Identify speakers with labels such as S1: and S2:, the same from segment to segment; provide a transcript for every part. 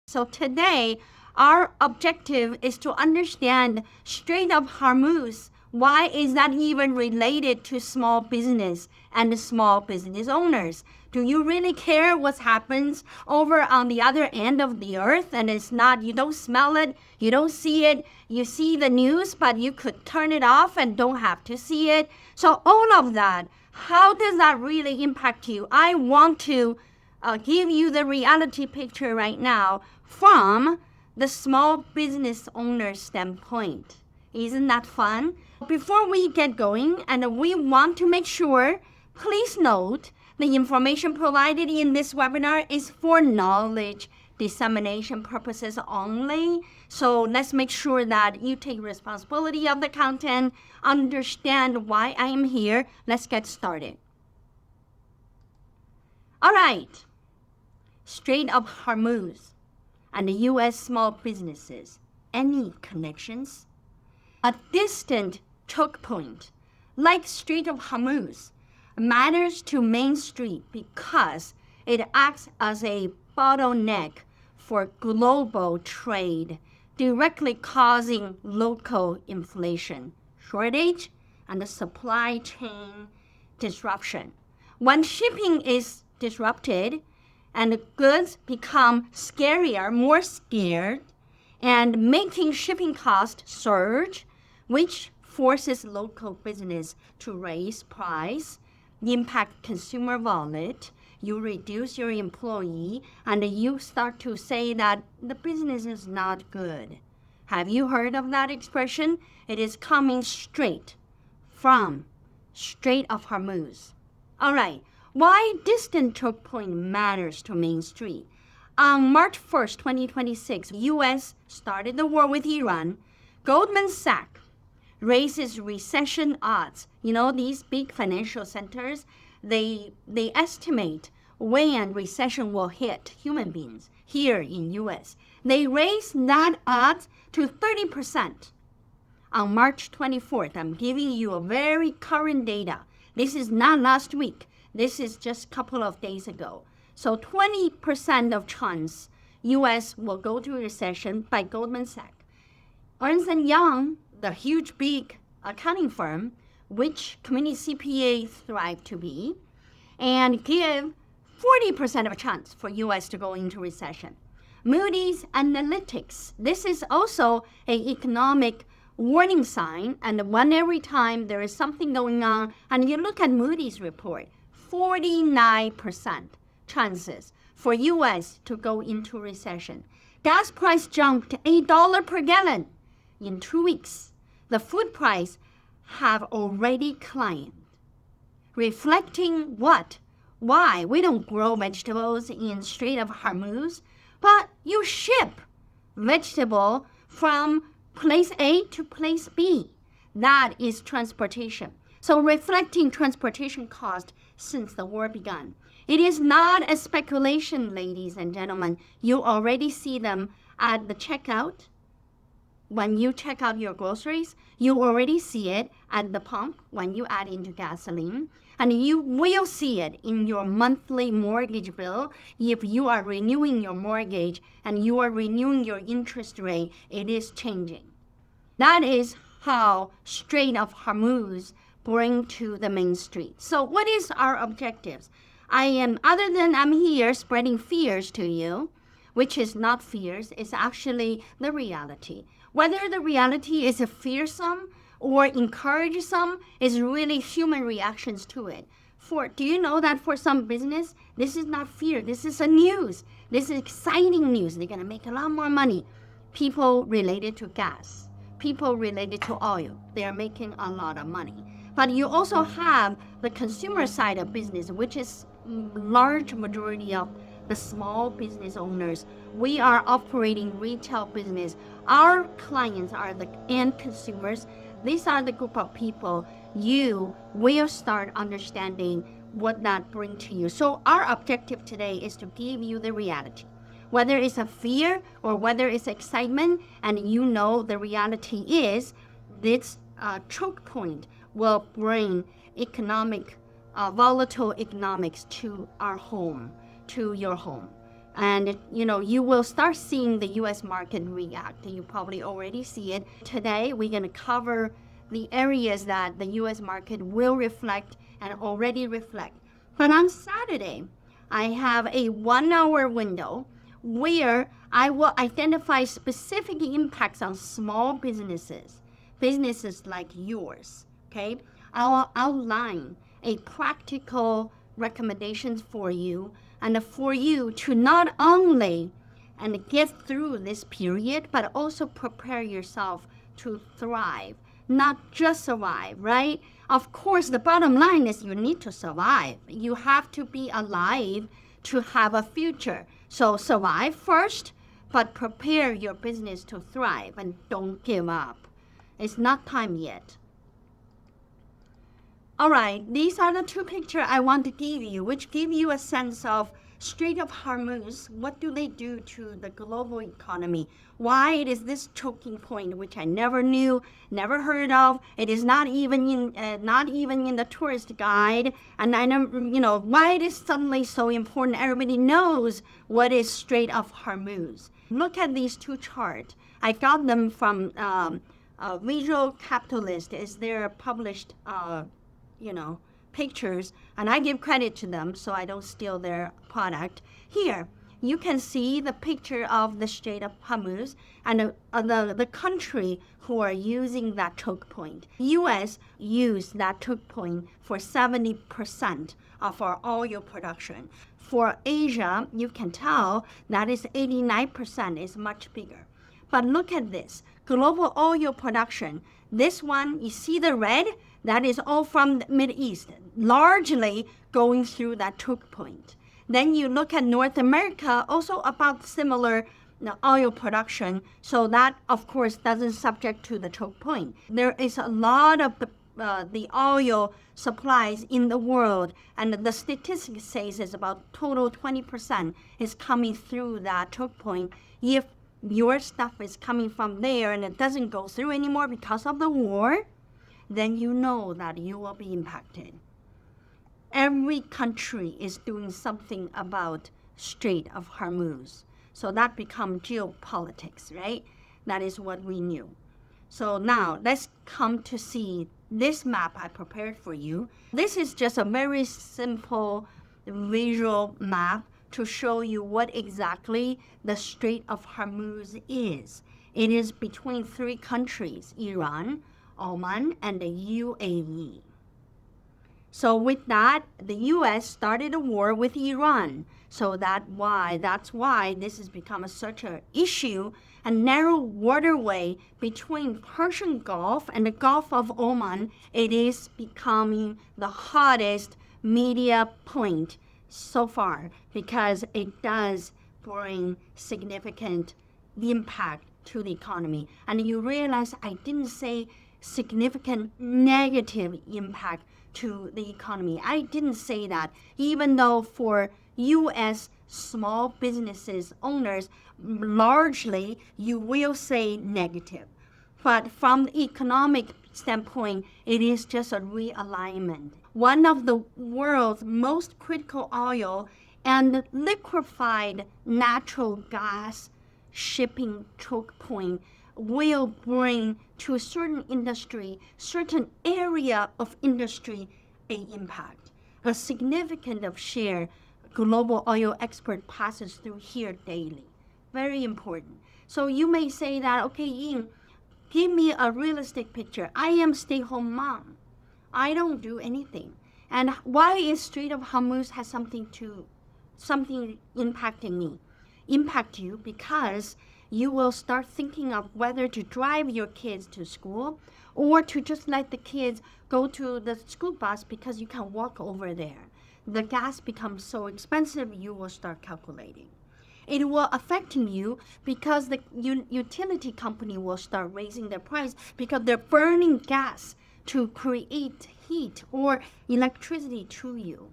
S1: So today, our objective is to understand Strait of Hormuz. Why is that even related to small business and small business owners? Do you really care what happens over on the other end of the earth? And it's not, you don't smell it, you don't see it, you see the news, but you could turn it off and don't have to see it. So all of that, how does that really impact you? I want to give you the reality picture right now from the small business owner's standpoint. Isn't that fun? Before we get going, and we want to make sure, please note, the information provided in this webinar is for knowledge dissemination purposes only. So let's make sure that you take responsibility of the content, understand why I am here. Let's get started. All right. Strait of Hormuz and the U.S. small businesses. Any connections? A distant choke point, like Strait of Hormuz, matters to Main Street because it acts as a bottleneck for global trade, directly causing local inflation, shortage, and the supply chain disruption. When shipping is disrupted and the goods become scarier, more scared, and making shipping costs surge, which forces local business to raise price, impact consumer wallet, you reduce your employee, and you start to say that the business is not good. Have you heard of that expression? It is coming straight from Strait of Hormuz. All right, why distant choke point matters to Main Street. On March 1st, 2026, U.S. started the war with Iran. Goldman Sachs raises recession odds. You know, these big financial centers, they estimate when recession will hit human beings here in U.S. They raise that odds to 30%. On March 24th, I'm giving you a very current data. This is not last week. This is just a couple of days ago. So 20% of chance U.S. will go to recession by Goldman Sachs. Ernst & Young, the huge big accounting firm, which community CPA thrive to be, and give 40% of a chance for U.S. to go into recession. Moody's Analytics, this is also an economic warning sign, and one every time there is something going on, and you look at Moody's report, 49% chances for U.S. to go into recession. Gas price jumped $8 per gallon in 2 weeks. The food price have already climbed. Reflecting what? Why? We don't grow vegetables in Strait of Hormuz, but you ship vegetable from place A to place B. That is transportation. So reflecting transportation cost since the war began. It is not a speculation, ladies and gentlemen. You already see them at the checkout. When you check out your groceries, you already see it at the pump when you add into gasoline. And you will see it in your monthly mortgage bill. If you are renewing your mortgage and you are renewing your interest rate, it is changing. That is how Strait of Hormuz bring to the Main Street. So what is our objectives? Other than I'm here spreading fears to you, which is not fears, it's actually the reality. Whether the reality is fearsome or encouraging is really human reactions to it. Do you know that for some business, this is not fear, this is a news. This is exciting news. They're gonna make a lot more money. People related to gas, people related to oil, they are making a lot of money. But you also have the consumer side of business, which is large majority of the small business owners. We are operating retail business. Our clients are the end consumers. These are the group of people you will start understanding what that brings to you. So our objective today is to give you the reality. Whether it's a fear or whether it's excitement, and you know the reality is this choke point will bring volatile economics to our home, to your home. And you will start seeing the U.S. market react. You probably already see it. Today, we're going to cover the areas that the U.S. market will reflect and already reflect. But on Saturday, I have a 1-hour window where I will identify specific impacts on small businesses like yours. Okay, I'll outline a practical recommendations for you and for you to not only and get through this period, but also prepare yourself to thrive, not just survive, right? Of course, the bottom line is you need to survive. You have to be alive to have a future. So survive first, but prepare your business to thrive and don't give up. It's not time yet. All right, these are the two pictures I want to give you, which give you a sense of Strait of Hormuz. What do they do to the global economy? Why it is this choking point, which I never knew, never heard of. It is not even in the tourist guide. And I know, why it is suddenly so important. Everybody knows what is Strait of Hormuz. Look at these two charts. I got them from Visual Capitalist. Is their published pictures, and I give credit to them so I don't steal their product. Here, you can see the picture of the Strait of Hormuz and the country who are using that choke point. U.S. used that choke point for 70% of our oil production. For Asia, you can tell that is 89%, is much bigger. But look at this, global oil production. This one, you see the red? That is all from the Mideast, largely going through that choke point. Then you look at North America, also about similar oil production. So that, of course, doesn't subject to the choke point. There is a lot of the oil supplies in the world, and the statistics says it's about total 20% is coming through that choke point. If your stuff is coming from there and it doesn't go through anymore because of the war, then you know that you will be impacted. Every country is doing something about Strait of Hormuz. So that becomes geopolitics, right? That is what we knew. So now let's come to see this map I prepared for you. This is just a very simple visual map to show you what exactly the Strait of Hormuz is. It is between three countries, Iran, Oman, and the UAE. So with that, the U.S. started a war with Iran. So that's why this has become such an issue, a narrow waterway between Persian Gulf and the Gulf of Oman. It is becoming the hottest media point so far because it does bring significant impact to the economy. And you realize I didn't say significant negative impact to the economy. I didn't say that, even though for U.S. small businesses owners, largely you will say negative. But from the economic standpoint, it is just a realignment. One of the world's most critical oil and liquefied natural gas shipping choke point will bring to a certain industry, certain area of industry, an impact. A significant of share global oil export passes through here daily. Very important. So you may say that, okay, Ying, give me a realistic picture. I am stay-home mom. I don't do anything. And why is Strait of Hormuz has something impacting me? Impact you because you will start thinking of whether to drive your kids to school or to just let the kids go to the school bus because you can walk over there. The gas becomes so expensive, you will start calculating. It will affect you because the utility company will start raising their price because they're burning gas to create heat or electricity to you.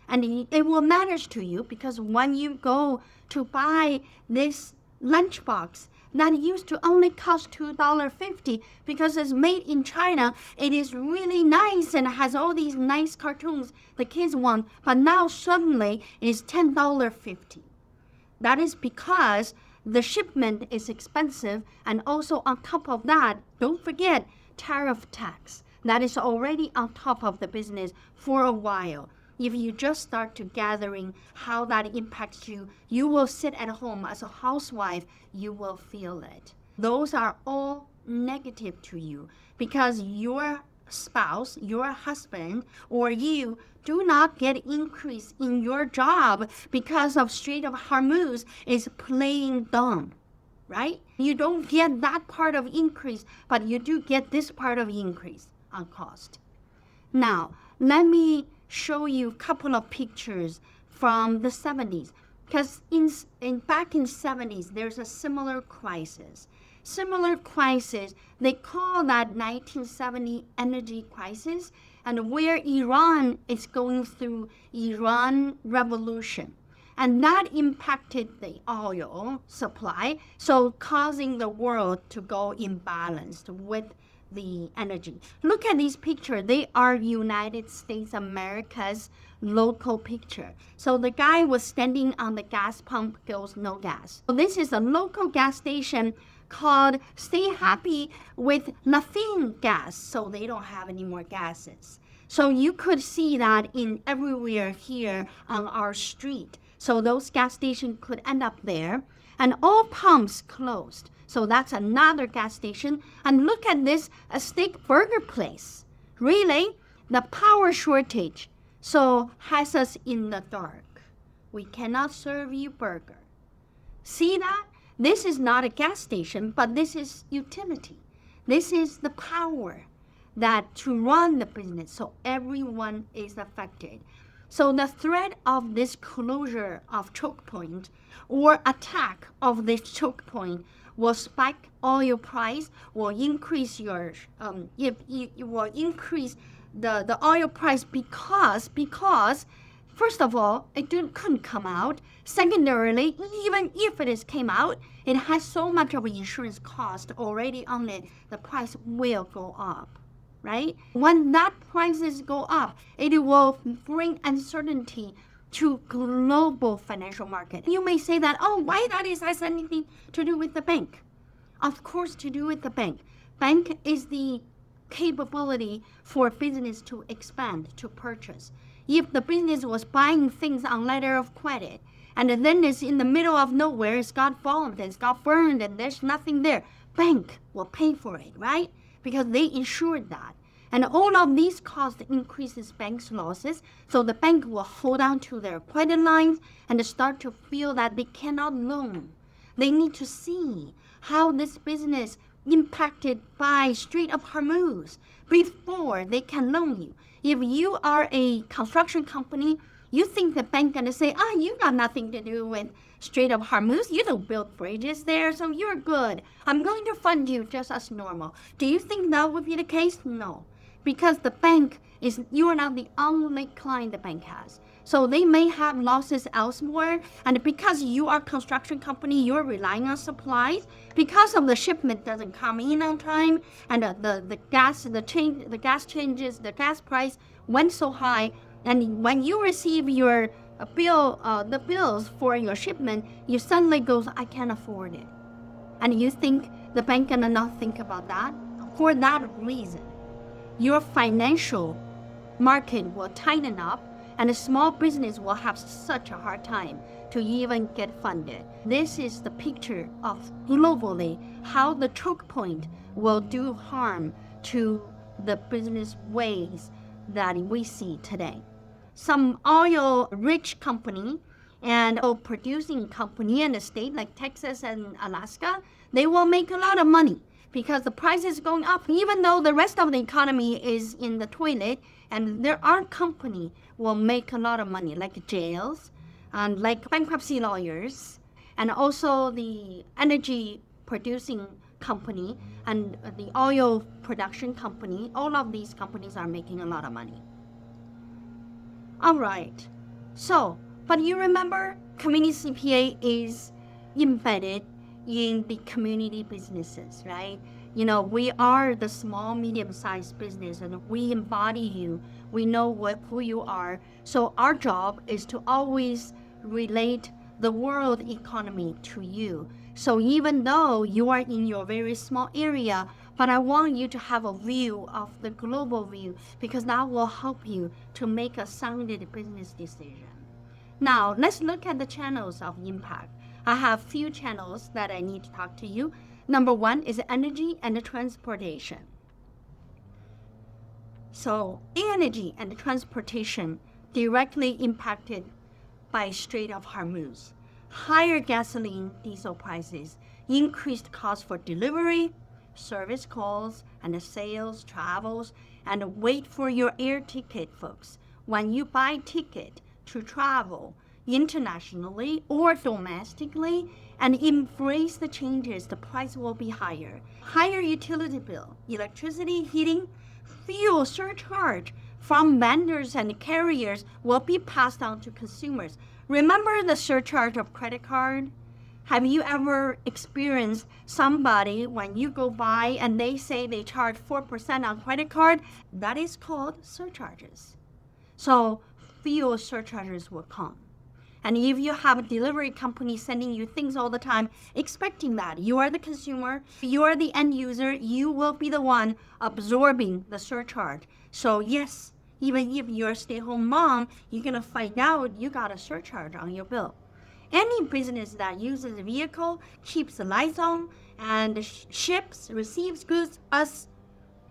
S1: And it will matter to you because when you go to buy this lunchbox that used to only cost $2.50 because it's made in China, it is really nice and has all these nice cartoons the kids want, but now suddenly it is $10.50. That is because the shipment is expensive, and also on top of that, don't forget tariff tax. That is already on top of the business for a while. If you just start to gathering how that impacts you, you will sit at home as a housewife, you will feel it. Those are all negative to you because your spouse, your husband, or you do not get increase in your job because of Strait of Hormuz is playing dumb, right? You don't get that part of increase, but you do get this part of increase on cost. Now, let me show you a couple of pictures from the 70s. Because back in 70s, there's a similar crisis. Similar crisis, they call that 1970 energy crisis, and where Iran is going through Iran revolution. And that impacted the oil supply, so causing the world to go imbalanced with the energy. Look at these pictures. They are United States America's local picture. So the guy was standing on the gas pump, goes no gas. So this is a local gas station called Stay Happy with nothing gas, so they don't have any more gases. So you could see that in everywhere here on our street. So those gas stations could end up there, and all pumps closed. So that's another gas station. And look at this, a steak burger place. Really, the power shortage so has us in the dark. We cannot serve you burger. See that? This is not a gas station, but this is utility. This is the power that to run the business, so everyone is affected. So the threat of this closure of choke point or attack of this choke point will spike oil price, will increase your it will increase the oil price because first of all, it couldn't come out. Secondarily, even if it came out, it has so much of an insurance cost already on it, the price will go up, right? When that prices go up, it will bring uncertainty to global financial market. You may say that, oh, why that has anything to do with the bank? Of course, to do with the bank. Bank is the capability for business to expand, to purchase. If the business was buying things on letter of credit, and then it's in the middle of nowhere, it's got bombed, it's got burned, and there's nothing there, bank will pay for it, right? Because they insured that. And all of these costs increases bank's losses, so the bank will hold on to their credit lines and start to feel that they cannot loan. They need to see how this business impacted by Strait of Hormuz before they can loan you. If you are a construction company, you think the bank gonna say, you got nothing to do with Strait of Hormuz. You don't build bridges there, so you're good. I'm going to fund you just as normal. Do you think that would be the case? No. Because the bank you are not the only client the bank has. So they may have losses elsewhere, and because you are a construction company, you're relying on supplies. Because of the shipment doesn't come in on time, and the gas changes, the gas price went so high, and when you receive your the bills for your shipment, you suddenly goes, I can't afford it, and you think the bank gonna not think about that. For that reason, your financial market will tighten up, and a small business will have such a hard time to even get funded. This is the picture of globally how the choke point will do harm to the business ways that we see today. Some oil-rich company and oil producing company in a state like Texas and Alaska, they will make a lot of money because the price is going up, even though the rest of the economy is in the toilet. And there are companies will make a lot of money, like jails, and like bankruptcy lawyers, and also the energy producing company and the oil production company. All of these companies are making a lot of money. All right. So, but you remember, community CPA is embedded in the community businesses, right? You know, we are the small, medium-sized business, and we embody you. We know who you are. So our job is to always relate the world economy to you. So even though you are in your very small area, but I want you to have a view of the global view, because that will help you to make a sounded business decision. Now, let's look at the channels of impact. I have few channels that I need to talk to you. Number one is energy and transportation. So energy and transportation directly impacted by Strait of Hormuz. Higher gasoline, diesel prices, increased costs for delivery, service calls, and sales, travels, and wait for your air ticket, folks. When you buy ticket to travel internationally or domestically and embrace the changes, the price will be higher. Higher utility bill, electricity, heating, fuel surcharge from vendors and carriers will be passed on to consumers. Remember the surcharge of credit card? Have you ever experienced somebody when you go by and they say they charge 4% on credit card? That is called surcharges. So fuel surcharges will come. And if you have a delivery company sending you things all the time, expecting that you are the consumer, you are the end user, you will be the one absorbing the surcharge. So yes, even if you're a stay-at-home mom, you're going to find out you got a surcharge on your bill. Any business that uses a vehicle, keeps the lights on, and ships, receives goods,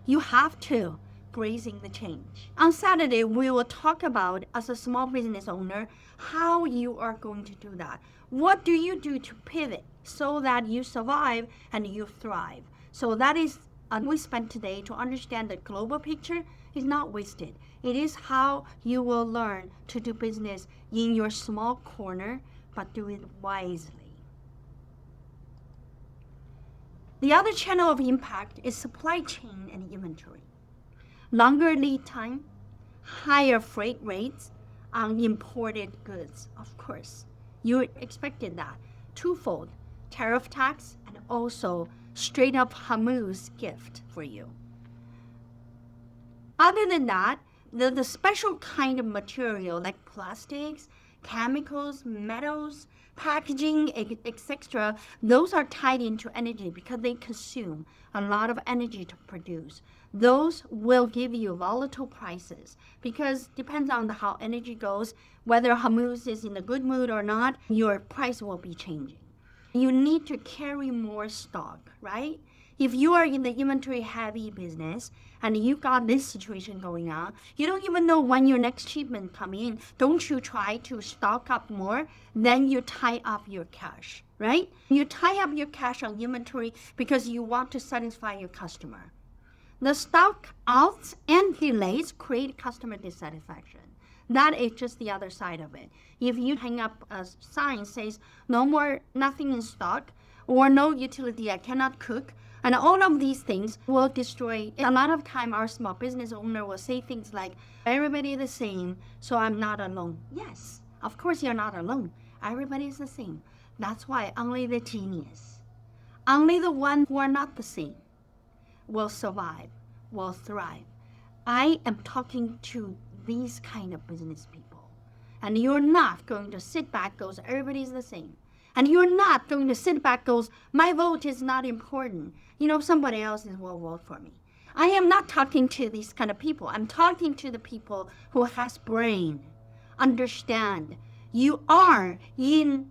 S1: you have to embracing the change. On Saturday, we will talk about, as a small business owner, how you are going to do that. What do you do to pivot so that you survive and you thrive? So that is, we spent today to understand the global picture is not wasted. It is how you will learn to do business in your small corner, but do it wisely. The other channel of impact is supply chain and inventory. Longer lead time, higher freight rates on imported goods, of course. You expected that. Twofold, tariff tax and also Strait of Hormuz gift for you. Other than that, the special kind of material like plastics, chemicals, metals, packaging, etc., those are tied into energy because they consume a lot of energy to produce. Those will give you volatile prices because depends on how energy goes, whether Hormuz is in a good mood or not, your price will be changing. You need to carry more stock, right? If you are in the inventory heavy business and you got this situation going on, you don't even know when your next shipment come in. Don't you try to stock up more? Then you tie up your cash, right? You tie up your cash on inventory because you want to satisfy your customer. The stock outs and delays create customer dissatisfaction. That is just the other side of it. If you hang up a sign says no more, nothing in stock, or no utility, I cannot cook, and all of these things will destroy. A lot of time our small business owner will say things like, everybody is the same, so I'm not alone. Yes, of course you're not alone. Everybody is the same. That's why only the genius, only the ones who are not the same will survive, will thrive. I am talking to these kind of business people. And you're not going to sit back goes, everybody's the same. And you're not going to sit back goes, my vote is not important. Somebody else will vote for me. I am not talking to these kind of people. I'm talking to the people who has brain. Understand, you are in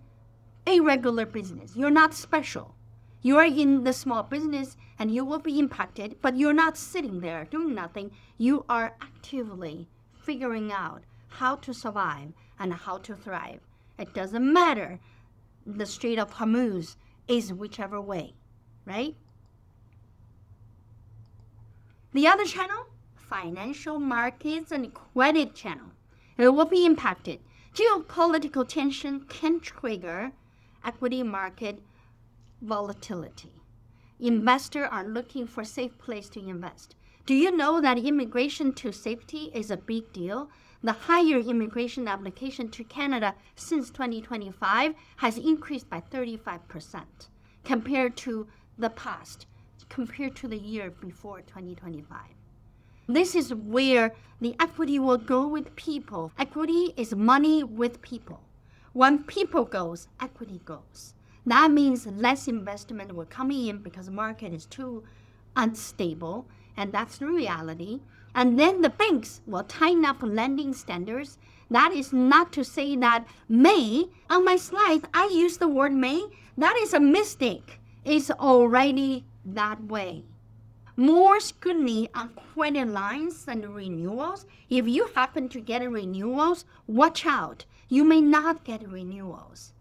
S1: a regular business. You're not special. You are in the small business and you will be impacted, but you're not sitting there doing nothing. You are actively figuring out how to survive and how to thrive. It doesn't matter. The Strait of Hormuz is whichever way, right? The other channel, financial markets and credit channel, it will be impacted. Geopolitical tension can trigger equity market volatility. Investors are looking for a safe place to invest. Do you know that immigration to safety is a big deal? The higher immigration application to Canada since 2025 has increased by 35% compared to the past, compared to the year before 2025. This is where the equity will go with people. Equity is money with people. When people goes, equity goes. That means less investment will come in because the market is too unstable, and that's the reality. And then the banks will tighten up lending standards. That is not to say that may, on my slide, I use the word may. That is a mistake. It's already that way. More scrutiny on credit lines and renewals. If you happen to get renewals, watch out. You may not get renewals.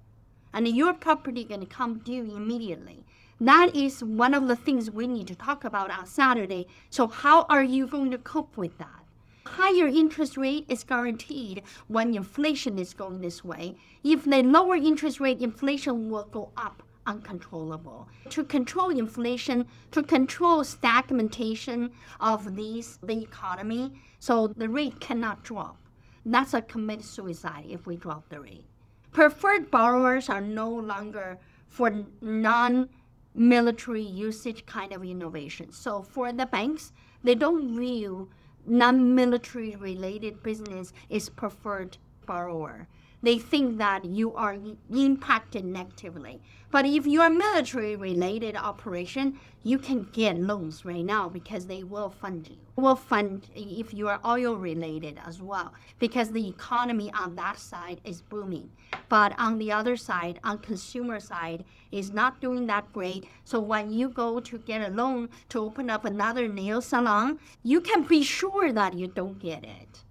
S1: And your property going to come due immediately. That is one of the things we need to talk about on Saturday. So how are you going to cope with that? Higher interest rate is guaranteed when inflation is going this way. If they lower interest rate, inflation will go up uncontrollable. To control inflation, to control stagnation of the economy, so the rate cannot drop. That's a commit suicide if we drop the rate. Preferred borrowers are no longer for non-military usage kind of innovation. So for the banks, they don't view non-military related business is preferred borrower. They think that you are impacted negatively. But if you are military related operation, you can get loans right now because they will fund you. Will fund if you are oil related as well, because the economy on that side is booming. But on the other side, on consumer side, is not doing that great. So when you go to get a loan to open up another nail salon, you can be sure that you don't get it.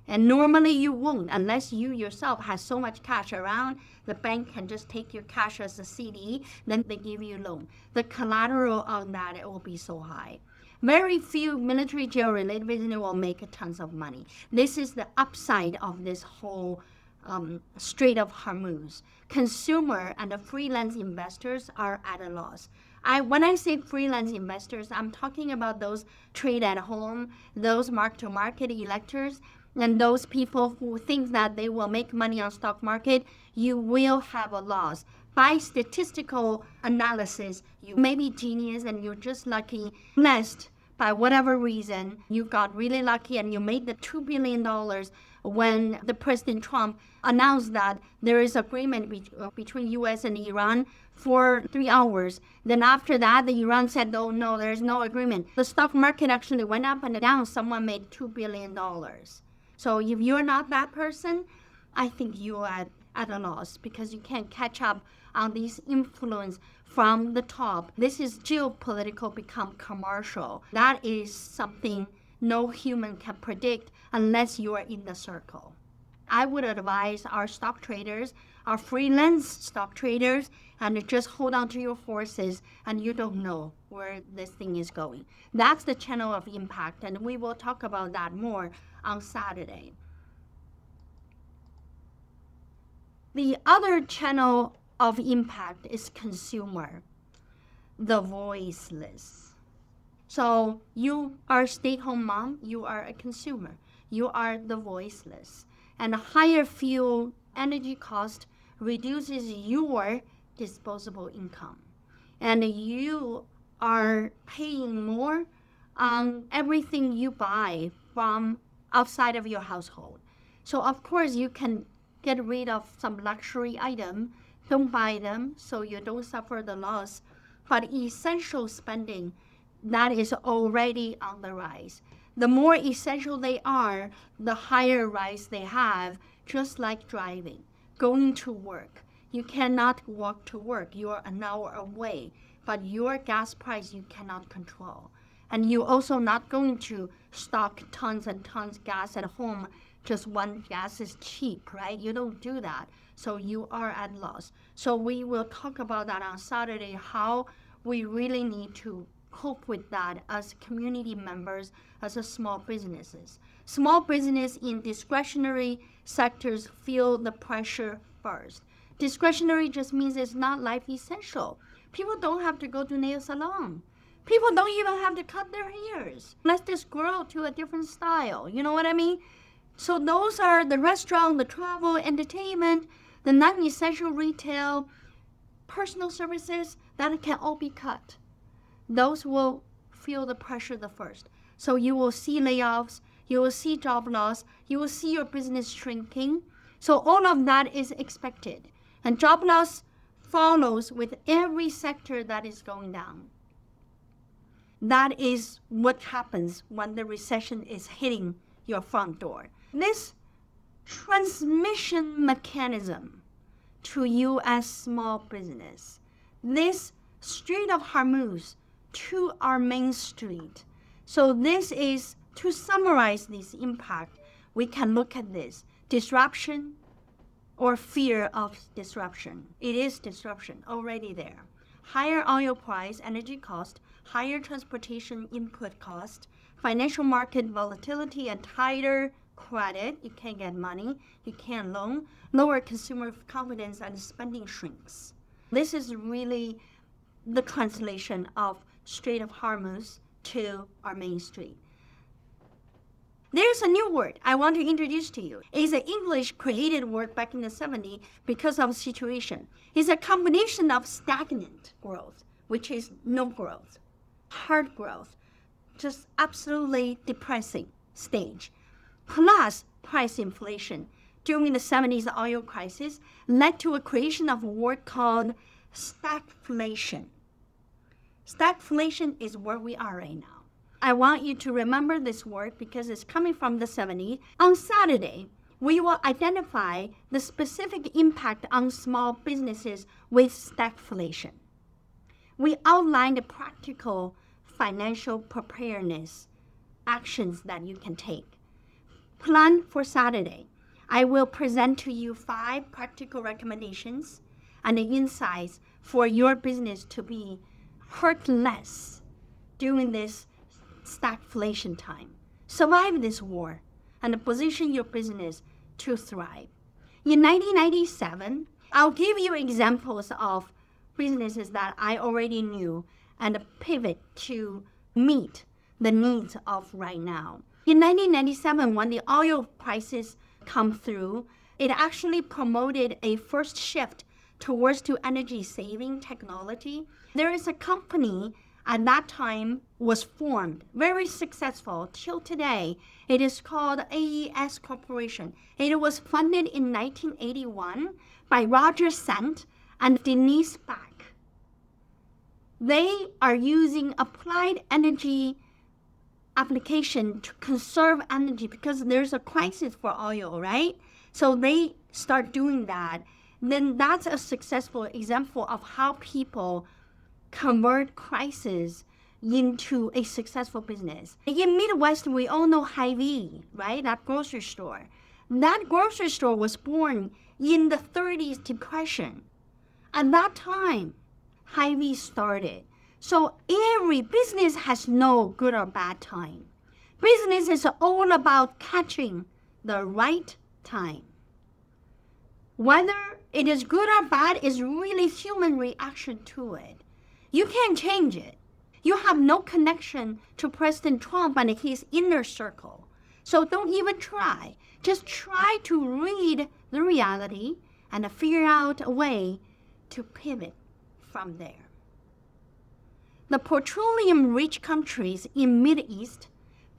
S1: And normally you won't unless you yourself have so much cash around. The bank can just take your cash as a CD, then they give you a loan. The collateral on that, it will be so high. Very few military jail-related business will make tons of money. This is the upside of this whole Strait of Hormuz. Consumer and the freelance investors are at a loss. When I say freelance investors, I'm talking about those trade at home, those mark-to-market electors, and those people who think that they will make money on stock market. You will have a loss. By statistical analysis, you may be genius and you're just lucky, blessed by whatever reason. You got really lucky and you made the $2 billion when the President Trump announced that there is agreement between U.S. and Iran for 3 hours. Then after that, the Iran said, oh, no, there's no agreement. The stock market actually went up and down. Someone made $2 billion. So if you're not that person, I think you're at a loss because you can't catch up on these influence from the top. This is geopolitical become commercial. That is something no human can predict unless you are in the circle. I would advise our stock traders, our freelance stock traders, and just hold on to your horses, and you don't know where this thing is going. That's the channel of impact, and we will talk about that more on Saturday. The other channel of impact is consumer, the voiceless. So you are a stay-at-home mom, you are a consumer, you are the voiceless. And a higher fuel energy cost reduces your disposable income. And you are paying more on everything you buy from outside of your household. So of course you can get rid of some luxury item, don't buy them so you don't suffer the loss. But essential spending, that is already on the rise. The more essential they are, the higher rise they have, just like driving, going to work. You cannot walk to work, you're an hour away, but your gas price you cannot control. And you're also not going to stock tons and tons of gas at home just when gas is cheap, right? You don't do that. So you are at loss. So we will talk about that on Saturday, how we really need to cope with that as community members, as a small businesses. Small business in discretionary sectors feel the pressure first. Discretionary just means it's not life essential. People don't have to go to nail salon. People don't even have to cut their hairs. Let's just grow to a different style. You know what I mean? So those are the restaurant, the travel, entertainment, the non-essential retail, personal services, that can all be cut. Those will feel the pressure the first. So you will see layoffs, you will see job loss, you will see your business shrinking. So all of that is expected. And job loss follows with every sector that is going down. That is what happens when the recession is hitting your front door. This transmission mechanism to you as small business, this Strait of Hormuz to our main street. So this is, to summarize this impact, we can look at this. Disruption or fear of disruption. It is disruption already there. Higher oil price, energy cost, higher transportation input cost, financial market volatility and tighter credit. You can't get money, you can't loan, lower consumer confidence and spending shrinks. This is really the translation of Strait of Hormuz to our main street. There's a new word I want to introduce to you. It's an English created word back in the 70s because of the situation. It's a combination of stagnant growth, which is no growth, hard growth, just absolutely depressing stage, plus price inflation. During the 70s oil crisis led to a creation of a word called stagflation. Stagflation is where we are right now. I want you to remember this word because it's coming from the 70s. On Saturday, we will identify the specific impact on small businesses with stagflation. We outline the practical financial preparedness actions that you can take. Plan for Saturday. I will present to you 5 practical recommendations and the insights for your business to be hurt less during this stagflation time. Survive this war and position your business to thrive. In 1997, I'll give you examples of businesses that I already knew and pivot to meet the needs of right now. In 1997, when the oil prices come through, it actually promoted a first shift towards to energy saving technology. There is a company at that time was formed, very successful till today. It is called AES Corporation. It was funded in 1981 by Roger Sant and Denise Back. They are using applied energy application to conserve energy because there's a crisis for oil, right? So they start doing that. Then that's a successful example of how people convert crisis into a successful business. In Midwest, we all know Hy-Vee, right? That grocery store. That grocery store was born in the 30s depression. At that time, Hy-Vee started. So every business has no good or bad time. Business is all about catching the right time. Whether it is good or bad is really human reaction to it. You can't change it. You have no connection to President Trump and his inner circle. So don't even try. Just try to read the reality and figure out a way to pivot from there. The petroleum-rich countries in Middle East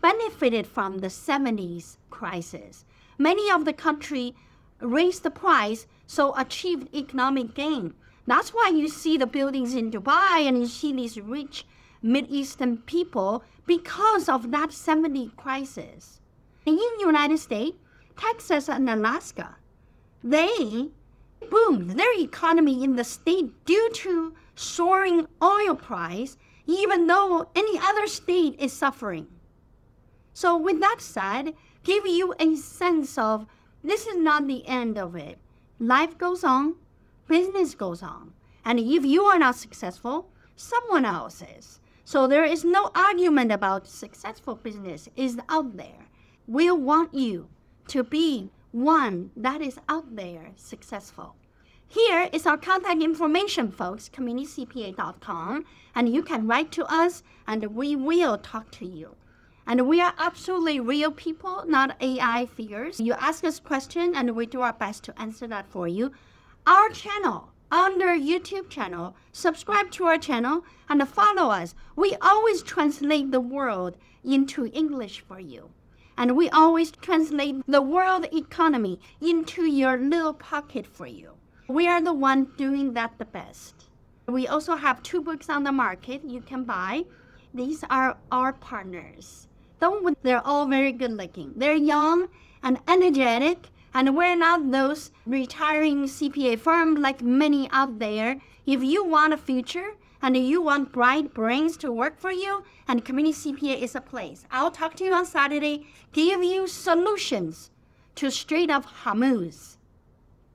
S1: benefited from the 70s crisis. Many of the countries raised the price, so achieved economic gain. That's why you see the buildings in Dubai and you see these rich Middle Eastern people because of that 70s crisis. In the United States, Texas and Alaska, they boomed their economy in the state due to soaring oil price, even though any other state is suffering. So with that said, give you a sense of this is not the end of it. Life goes on, business goes on. And if you are not successful, someone else is. So there is no argument about successful business is out there. We want you to be one that is out there successful. Here is our contact information, folks, communitycpa.com, and you can write to us and we will talk to you. And we are absolutely real people, not AI figures. You ask us questions and we do our best to answer that for you. Our channel, under YouTube channel, subscribe to our channel and follow us. We always translate the world into English for you. And we always translate the world economy into your little pocket for you. We are the one doing that the best. We also have 2 books on the market you can buy. These are our partners. They're all very good looking. They're young and energetic, and we're not those retiring CPA firms like many out there. If you want a future and you want bright brains to work for you, and Community CPA is a place. I'll talk to you on Saturday, give you solutions to Strait of Hormuz.